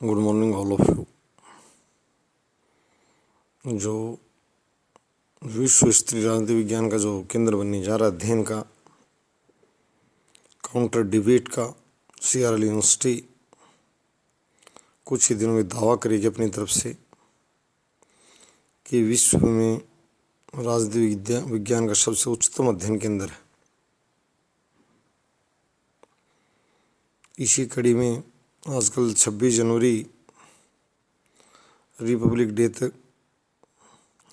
Good morning all of you. जो विश्व स्तरीय राजनीति विज्ञान का जो केंद्र बनने जा रहा है अध्ययन का, काउंटर डिबेट का, CRL यूनिवर्सिटी कुछ ही दिनों में दावा करेगी अपनी तरफ से कि विश्व में राजनीति विज्ञान का सबसे उच्चतम अध्ययन केंद्र है। इसी कड़ी में आजकल 26 जनवरी रिपब्लिक डे तक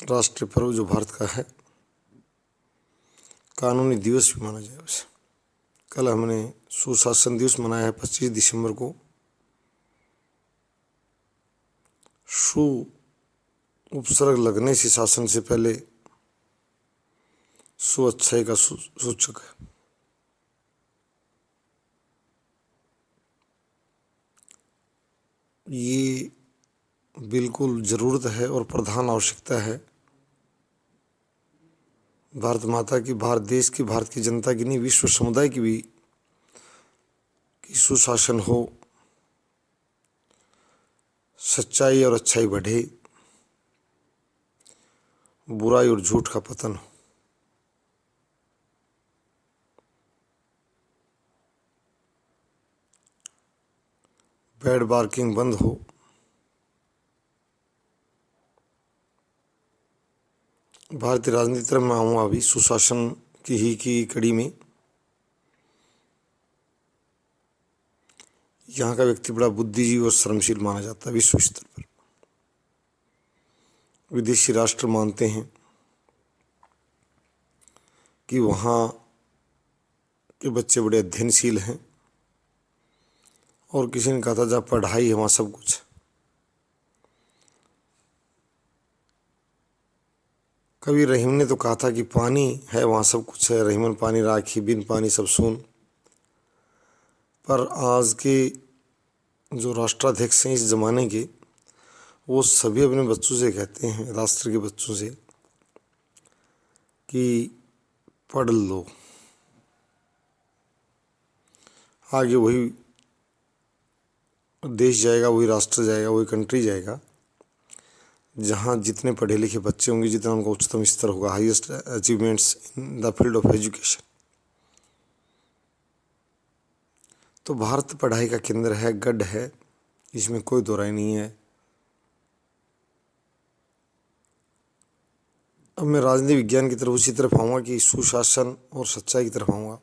राष्ट्रीय पर्व जो भारत का है, कानूनी दिवस भी माना जाए उसे। कल हमने सुशासन दिवस मनाया है 25 दिसंबर को। सु उपसर्ग लगने से शासन से पहले सु अच्छाई का सूचक है। ये बिल्कुल ज़रूरत है और प्रधान आवश्यकता है भारत माता की, भारत देश की, भारत की जनता की नहीं, विश्व समुदाय की भी, कि सुशासन हो, सच्चाई और अच्छाई बढ़े, बुराई और झूठ का पतन हो। बैड बार्किंग बंद हो, भारतीय राजनीति तरफ में आऊँगा अभी सुशासन की कड़ी में। यहाँ का व्यक्ति बड़ा बुद्धिजीवी और श्रमशील माना जाता है विश्व स्तर पर। विदेशी राष्ट्र मानते हैं कि वहाँ के बच्चे बड़े अध्ययनशील हैं, और किसी ने कहा था जहाँ पढ़ाई है वहाँ सब कुछ है। कभी रहीम ने तो कहा था कि पानी है वहाँ सब कुछ है, रहीमन पानी राखी, बिन पानी सब सून। पर आज के जो राष्ट्राध्यक्ष हैं इस ज़माने के, वो सभी अपने बच्चों से कहते हैं, राष्ट्र के बच्चों से, कि पढ़ लो, आगे वही देश जाएगा, वही राष्ट्र जाएगा, वही कंट्री जाएगा जहाँ जितने पढ़े लिखे बच्चे होंगे, जितना उनका उच्चतम स्तर होगा, highest achievements in the field of education. तो भारत पढ़ाई का केंद्र है, गढ़ है, इसमें कोई दो राय नहीं है। अब मैं राजनीति विज्ञान की तरफ उसी तरफ आऊँगा कि सुशासन और सच्चाई की तरफ आऊँगा।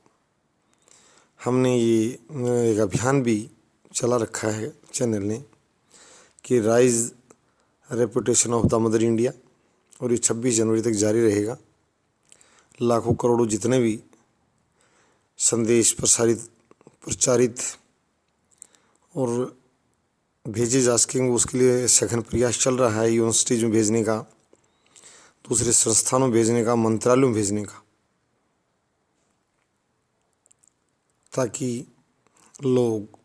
हमने ये एक अभियान भी चला रखा है चैनल ने कि rise reputation of the mother India, और ये 26 जनवरी तक जारी रहेगा। लाखों करोड़ों जितने भी संदेश प्रचारित और भेजे जा सकेंगे, उसके लिए सघन प्रयास चल रहा है। यूनिवर्सिटीज में भेजने का, दूसरे संस्थानों में भेजने का, मंत्रालयों में भेजने का, ताकि लोग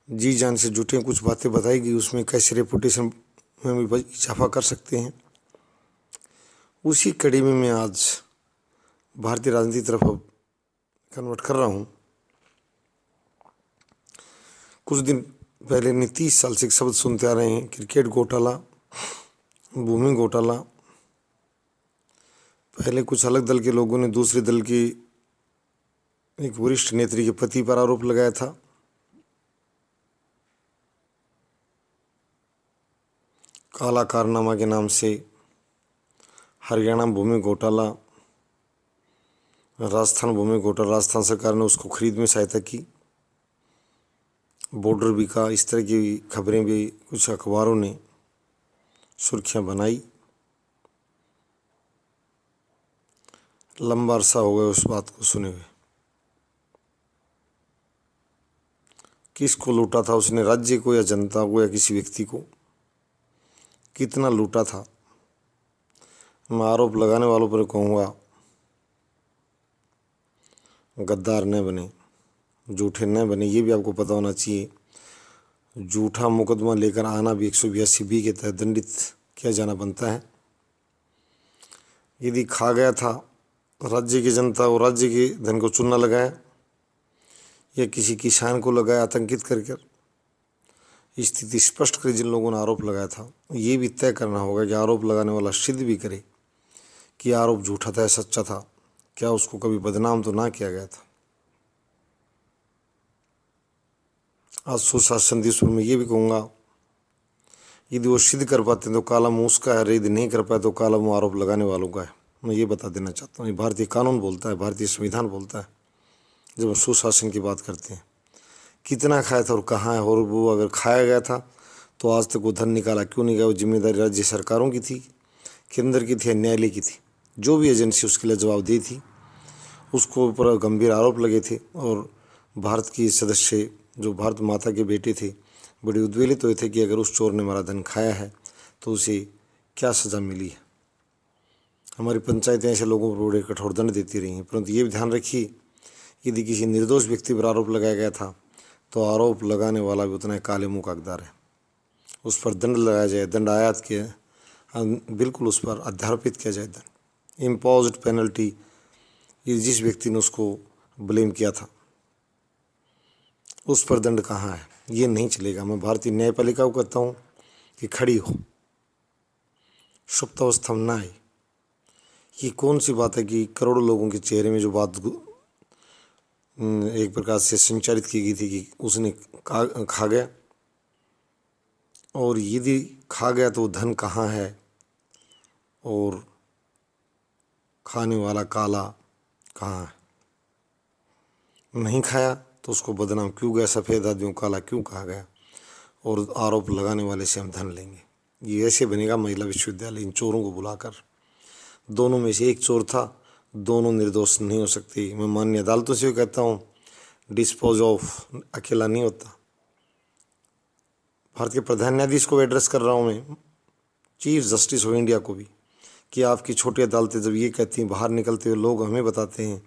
जी जान से जुटे। कुछ बातें बताएगी उसमें कैसे रेपुटेशन में भी इजाफा कर सकते हैं। उसी कड़ी में मैं आज भारतीय राजनीति तरफ अब कन्वर्ट कर रहा हूँ। कुछ दिन पहले 30 साल से एक शब्द सुनते आ रहे हैं, क्रिकेट घोटाला, भूमि घोटाला। पहले कुछ अलग दल के लोगों ने दूसरे दल की एक वरिष्ठ नेत्री के पति पर आरोप लगाया था। काला कारनामा के नाम से हरियाणा भूमि घोटाला, राजस्थान भूमि घोटाला, राजस्थान सरकार ने उसको खरीद में सहायता की, बॉर्डर बिका, इस तरह की खबरें भी कुछ अखबारों ने सुर्खियां बनाई। लंबा अरसा हो गया उस बात को सुने हुए। किसको लूटा था उसने, राज्य को या जनता को या किसी व्यक्ति को, कितना लूटा था? मैं आरोप लगाने वालों पर कहूँगा, गद्दार न बने, झूठे न बने। ये भी आपको पता होना चाहिए, झूठा मुकदमा लेकर आना भी 182B के तहत दंडित किया जाना बनता है। यदि खा गया था राज्य की जनता और राज्य के धन को चूना लगाया, या किसी किसान को लगाया आतंकित कर स्थिति स्पष्ट करी जिन लोगों ने आरोप लगाया था। ये भी तय करना होगा कि आरोप लगाने वाला सिद्ध भी करे कि आरोप झूठा था या सच्चा था, क्या उसको कभी बदनाम तो ना किया गया था। आज सुशासन दिवस पर मैं ये भी कहूँगा, यदि वो सिद्ध कर पाते हैं तो काला मुंह उसका है, यदि नहीं कर पाए तो काला मुंह आरोप लगाने वालों का है। मैं ये बता देना चाहता हूँ, ये भारतीय कानून बोलता है, भारतीय संविधान बोलता है। जब हम सुशासन की बात करते हैं, कितना खाया था और कहाँ है, और वो अगर खाया गया था तो आज तक वो धन निकाला क्यों नहीं गया। वो जिम्मेदारी राज्य सरकारों की थी, केंद्र की थी या न्यायालय की थी, जो भी एजेंसी उसके लिए जवाबदेही थी, उसको ऊपर गंभीर आरोप लगे थे। और भारत की सदस्य जो भारत माता के बेटे थे बड़े उद्वेलित हुए थे कि अगर उस चोर ने हमारा धन खाया है तो उसे क्या सज़ा मिली है। हमारी पंचायतें ऐसे लोगों पर बड़े कठोर दंड देती रही हैं, परंतु ये भी ध्यान रखिए, यदि किसी निर्दोष व्यक्ति पर आरोप लगाया गया था तो आरोप लगाने वाला भी उतना काले मुंह का हकदार है। उस पर दंड लगाया जाए, दंड आयात किया, बिल्कुल उस पर अध्यारोपित किया जाए दंड, इम्पोज्ड पेनल्टी, ये जिस व्यक्ति ने उसको ब्लेम किया था उस पर दंड कहाँ है, ये नहीं चलेगा। मैं भारतीय न्यायपालिका को कहता हूँ कि खड़ी हो, सुप्तावस्था में ना आए। ये कौन सी बात है कि करोड़ों लोगों के चेहरे में जो बात एक प्रकार से संचारित की गई थी कि उसने खा गया, और यदि खा गया तो धन कहाँ है और खाने वाला काला कहाँ है। नहीं खाया तो उसको बदनाम क्यों गया, सफ़ेद आदमियों काला क्यों कहा गया, और आरोप लगाने वाले से हम धन लेंगे। ये ऐसे बनेगा महिला विश्वविद्यालय इन चोरों को बुलाकर। दोनों में से एक चोर था, दोनों निर्दोष नहीं हो सकते। मैं माननीय अदालतों से भी कहता हूँ, डिस्पोज ऑफ अकेला नहीं होता। भारत के प्रधान न्यायाधीश को एड्रेस कर रहा हूँ मैं, चीफ जस्टिस ऑफ इंडिया को भी, कि आपकी छोटी अदालतें जब ये कहती हैं, बाहर निकलते हुए लोग हमें बताते हैं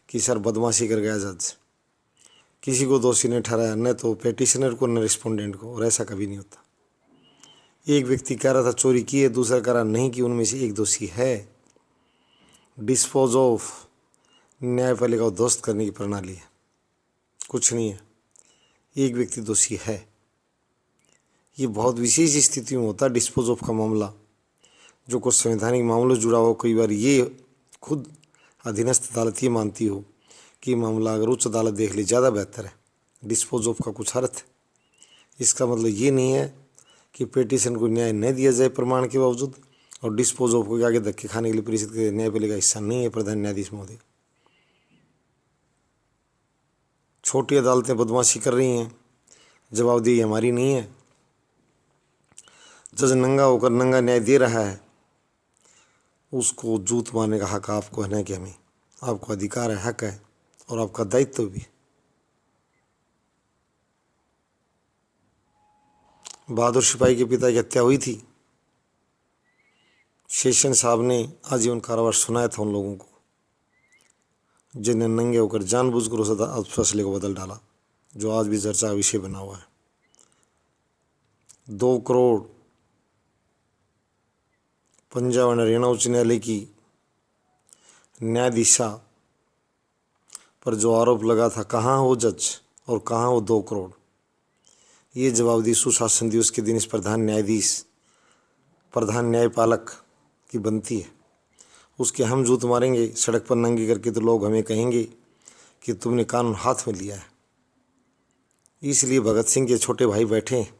कि सर बदमाशी कर गया जज, किसी को दोषी नहीं ठहराया, न तो पेटिशनर को न रिस्पोंडेंट को, और ऐसा कभी नहीं होता। एक व्यक्ति कह रहा था चोरी की है, दूसरा कह रहा नहीं कि, उनमें से एक दोषी है। डिस्पोज ऑफ न्यायपालिका को ध्वस्त करने की प्रणाली है, कुछ नहीं है, एक व्यक्ति दोषी है। ये बहुत विशेष स्थिति में होता है डिस्पोज ऑफ का मामला, जो कुछ संवैधानिक मामलों से जुड़ा हो। कई बार ये खुद अधीनस्थ अदालत ये मानती हो कि मामला अगर उच्च अदालत देख ले ज़्यादा बेहतर है। डिस्पोज ऑफ का कुछ अर्थ है, इसका मतलब ये नहीं है कि पेटिशन को न्याय न दिया जाए प्रमाण के बावजूद, और डिस्पोज ऑफ को आगे धक्के खाने के लिए परिषद के न्यायपालिका हिस्सा नहीं है प्रधान न्यायाधीश महोदय। छोटी अदालतें बदमाशी कर रही हैं, जवाबदेही हमारी नहीं है। जज नंगा होकर नंगा न्याय दे रहा है, उसको जूत मारने का हक आपको है ना कि हमें? आपको अधिकार है, हक है, और आपका दायित्व भी। बहादुर सिपाही के पिता की हत्या हुई थी, सेशन साहब ने आजीवन कारावास सुनाया था उन लोगों को जिन्हें नंगे होकर जानबूझकर उस फैसले को बदल डाला, जो आज भी चर्चा का विषय बना हुआ है। 2 करोड़ पंजाब और हरियाणा उच्च न्यायालय की न्यायाधीशा पर जो आरोप लगा था, कहाँ हो जज और कहाँ हो 2 करोड़? ये जवाबदेही सुशासन दिवस के दिन इस प्रधान न्यायाधीश, प्रधान न्यायपालक की बनती है। उसके हम जूत मारेंगे सड़क पर नंगे करके तो लोग हमें कहेंगे कि तुमने कानून हाथ में लिया है। इसलिए भगत सिंह के छोटे भाई बैठे हैं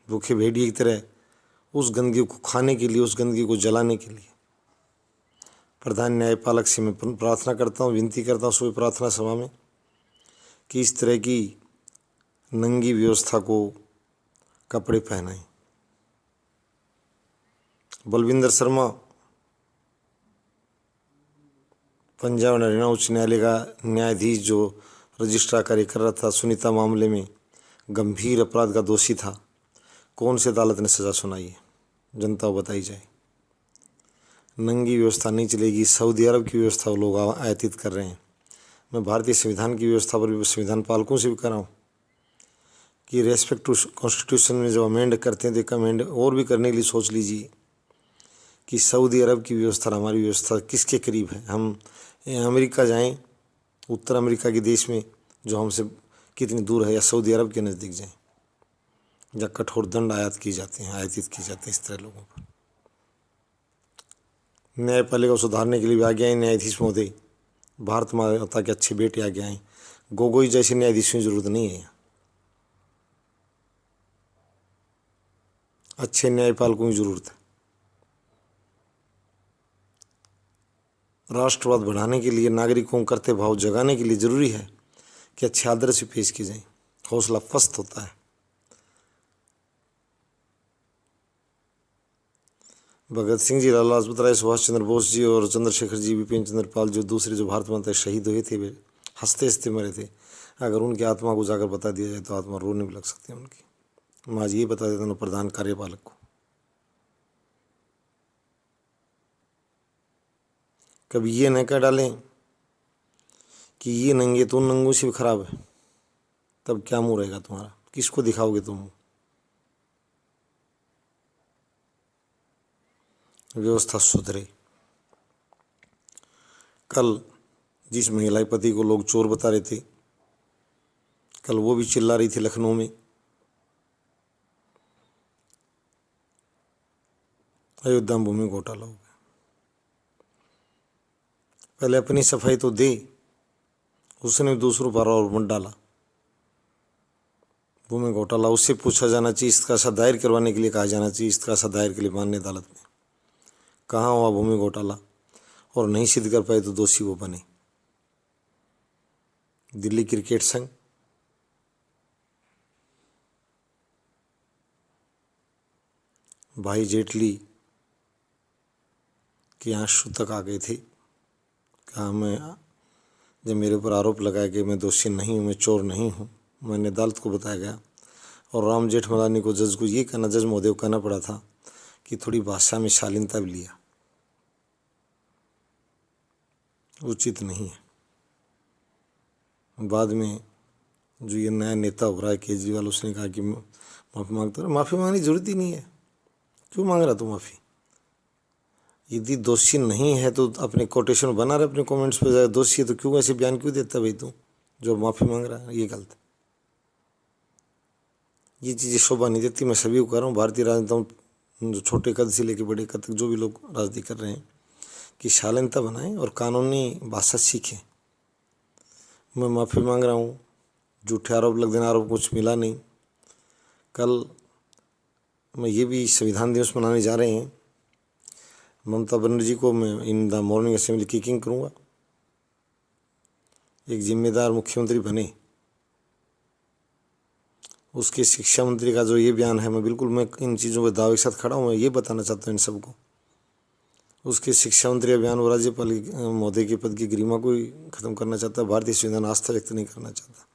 भूखे भेड़िए की तरह उस गंदगी को खाने के लिए, उस गंदगी को जलाने के लिए। प्रधान न्यायपालक से मैं प्रार्थना करता हूँ, विनती करता हूँ सुबह प्रार्थना सभा में कि इस तरह की नंगी व्यवस्था को कपड़े पहनाएं। बलविंदर शर्मा पंजाब और हरियाणा उच्च न्यायालय का न्यायाधीश जो रजिस्ट्रार कार्य कर रहा था, सुनीता मामले में गंभीर अपराध का दोषी था, कौन सी अदालत ने सज़ा सुनाई है? जनता को बताई जाए। नंगी व्यवस्था नहीं चलेगी। सऊदी अरब की व्यवस्था वो लोग आयातित कर रहे हैं। मैं भारतीय संविधान की व्यवस्था पर भी संविधान पालकों से भी कह रहा हूँ कि रेस्पेक्ट टू कॉन्स्टिट्यूशन में जब अमेंड करते हैं तो एक अमेंड और भी करने के लिए सोच लीजिए कि सऊदी अरब की व्यवस्था और हमारी व्यवस्था किसके करीब है। हम अमेरिका जाएं, उत्तर अमेरिका के देश में जो हमसे कितनी दूर है, या सऊदी अरब के नज़दीक जाएं। या कठोर दंड आयातित किए जाते हैं इस तरह लोगों पर। न्यायपालिका को सुधारने के लिए भी आगे आए न्यायाधीश महोदय, भारत माता के अच्छे बेटे आगे आए। गोगोई जैसे न्यायाधीशों की जरूरत नहीं है, अच्छे न्यायपालकों की जरूरत है। राष्ट्रवाद बढ़ाने के लिए, नागरिकों को कर्तव्य भाव जगाने के लिए जरूरी है कि अच्छे आदर्श से पेश की जाए, हौसला पस्त होता है। भगत सिंह जी, लाला लाजपत राय, सुभाष चंद्र बोस जी और चंद्रशेखर जी, विपिन चंद्र पाल, जो दूसरे जो भारत माता शहीद हुए थे, वे हंसते हंसते मरे थे। अगर उनकी आत्मा को जाकर बता दिया जाए तो आत्मा रोने भी लग सकती है उनकी। मैं आज ये बता देता हूँ प्रधान कार्यपालक को, कभी ये न कह डालें कि ये नंगे तो उन नंगों से भी खराब है, तब क्या मुँह रहेगा तुम्हारा, किसको दिखाओगे तुम। व्यवस्था सुधरे। कल जिस महिला पति को लोग चोर बता रहे थे, कल वो भी चिल्ला रही थी लखनऊ में, अयोध्या में भूमि घोटाला हो गया। पहले अपनी सफाई तो दे, उसने दूसरों पर और मत डाला। भूमि घोटाला उससे पूछा जाना चाहिए, इसका सा दायर करवाने के लिए कहा जाना चाहिए, इसका सा दायर के लिए माननीय अदालत में। कहाँ हुआ भूमि घोटाला, और नहीं सिद्ध कर पाए तो दोषी वो बने। दिल्ली क्रिकेट संघ, भाई जेटली के आंसू तक आ गए थे। कहा मैं, जब मेरे ऊपर आरोप लगाया कि मैं दोषी नहीं हूँ, मैं चोर नहीं हूँ, मैंने अदालत को बताया गया, और राम जेठमलानी को, जज को ये कहना, जज महोदय को कहना पड़ा था कि थोड़ी भाषा में शालीनता भी लिया, उचित नहीं है। बाद में जो ये नया नेता हो रहा है केजरीवाल, उसने कहा कि माफ़ी मांगता रहा। माफ़ी मांगने की जरूरत ही नहीं है, क्यों मांग रहा तू माफ़ी। यदि दोषी नहीं है तो अपने कोटेशन बना रहे अपने कमेंट्स पे जाए, दोषी है तो क्यों ऐसे बयान क्यों देता भाई तू, जो माफ़ी मांग रहा है, ये गलत है। ये चीज़ें शोभा नहीं देती। मैं सभी को कह रहा हूँ, भारतीय राजनेताओं, जो छोटे कद से लेकर बड़े कद तक जो भी लोग राजनीति कर रहे हैं, कि शालीनता बनाएं और कानूनी भाषा सीखें। मैं माफ़ी मांग रहा हूँ, झूठे आरोप लग देना, आरोप कुछ मिला नहीं। कल मैं ये भी संविधान दिवस मनाने जा रहे हैं, ममता बनर्जी को मैं in the morning assembly kicking करूँगा। एक जिम्मेदार मुख्यमंत्री बने, उसके शिक्षा मंत्री का जो ये बयान है, मैं बिल्कुल, मैं इन चीज़ों के दावे के साथ खड़ा हूँ। मैं ये बताना चाहता हूँ इन सबको, उसके शिक्षा मंत्री का बयान वो राज्यपाल महोदय के पद की गरिमा को ही खत्म करना चाहता है, भारतीय संविधान आस्था व्यक्त नहीं करना चाहता।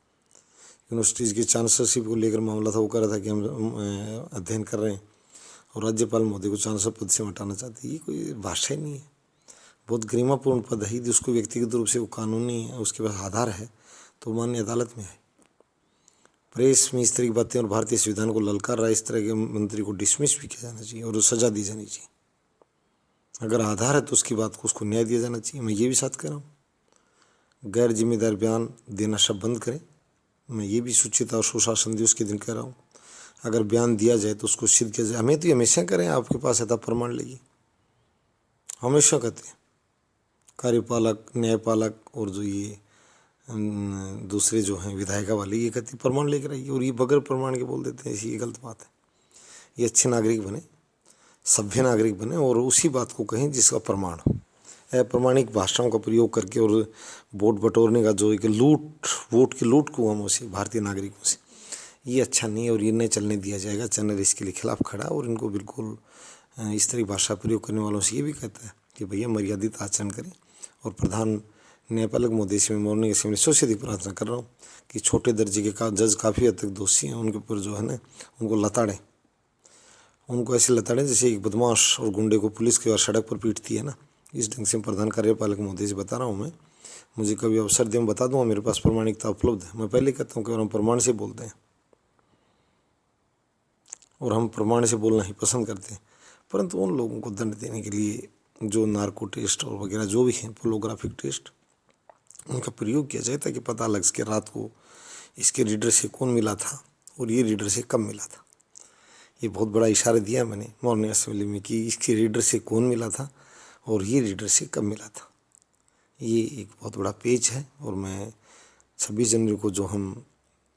यूनिवर्सिटीज़ की चांसलरशिप को लेकर मामला था, वो कह रहा था कि हम अध्ययन कर रहे हैं, और राज्यपाल महोदय को चांसलर पद से हटाना चाहते हैं। ये कोई भाषा ही नहीं है, बहुत गरिमापूर्ण पद है। यदि उसको व्यक्तिगत रूप से वो कानूनी है, उसके पास आधार है, तो माननीय अदालत में है। प्रेस में इस तरह की बातें और भारतीय संविधान को ललकार रहा है, इस तरह के मंत्री को डिसमिस भी किया जाना चाहिए और सजा दी जानी चाहिए। अगर आधार है तो उसकी बात को, उसको न्याय दिया जाना चाहिए। मैं ये भी साथ कह रहा हूँ, गैर जिम्मेदार बयान देना सब बंद करें। मैं ये भी सूचित और सुशासन दिवस के दिन कह रहा हूँ, अगर बयान दिया जाए तो उसको सिद्ध किया जाए। हमें तो ये हमेशा करें, आपके पास है तब प्रमाण लेगी, हमेशा कहते हैं। कार्यपालक, न्यायपालक और जो ये दूसरे जो हैं विधायिका वाले, ये कहती प्रमाण लेकर आइए, और ये बगैर प्रमाण के बोल देते हैं, ये गलत बात है। ये अच्छे नागरिक बने, सभ्य नागरिक बने, और उसी बात को कहें जिसका प्रमाण हो। अप्रमाणिक भाषाओं का प्रयोग करके और वोट बटोरने का जो एक लूट, वोट की लूट कुओं से भारतीय नागरिकों से, ये अच्छा नहीं है, और ये नहीं चलने दिया जाएगा। चैनल इसके लिए खिलाफ खड़ा, और इनको बिल्कुल इस तरह की भाषा प्रयोग करने वालों से ये भी कहता है कि भैया मर्यादित आचरण करें। और प्रधान न्यायपालक महोदय से मैं मॉर्निंग असेंबली से सीधी प्रार्थना कर रहा हूँ कि छोटे दर्जे के जज काफ़ी हद तक दोषी हैं, उनके ऊपर जो है ना, उनको लताड़ें, उनको ऐसे लताड़ें जैसे एक बदमाश और गुंडे को पुलिस के बाद सड़क पर पीटती है ना, इस ढंग से प्रधान कार्यपालक महोदय से बता रहा हूँ मैं। मुझे कभी अवसर दें, बता दूँगा, मेरे पास प्रमाणिकता उपलब्ध है। मैं पहले कहता हूँ कि हम प्रमाण से बोलते हैं, और हम प्रमाण से बोलना ही पसंद करते हैं, परंतु उन लोगों को दंड देने के लिए जो नार्को टेस्ट और वगैरह जो भी हैं, पोलोग्राफिक टेस्ट, उनका प्रयोग किया जाए ताकि पता लग सके रात को इसके रीडर से कौन मिला था और ये रीडर से कब मिला था। ये बहुत बड़ा इशारा दिया मैंने मॉर्निंग असेंबली में कि इसकी रीडर से कौन मिला था और ये रीडर से कब मिला था। ये एक बहुत बड़ा पेज है और मैं 26 जनवरी को जो हम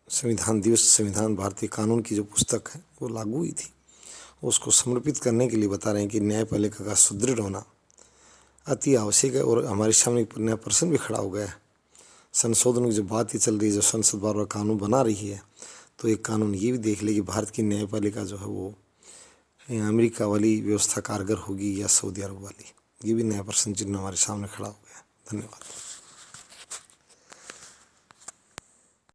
संविधान दिवस, संविधान भारतीय कानून की जो पुस्तक है वो लागू हुई थी, उसको समर्पित करने के लिए बता रहे हैं कि न्यायपालिका का सुदृढ़ होना अति आवश्यक है। और हमारे सामने एक नया प्रश्न भी खड़ा हो गया है। संशोधन की जो बात ही चल रही है, जो संसद बार बार कानून बना रही है, तो एक कानून ये भी देख ले कि भारत की न्यायपालिका जो है वो अमेरिका वाली व्यवस्था कारगर होगी या सऊदी अरब वाली। ये भी नया प्रश्न चिन्ह हमारे सामने खड़ा हो गया। धन्यवाद।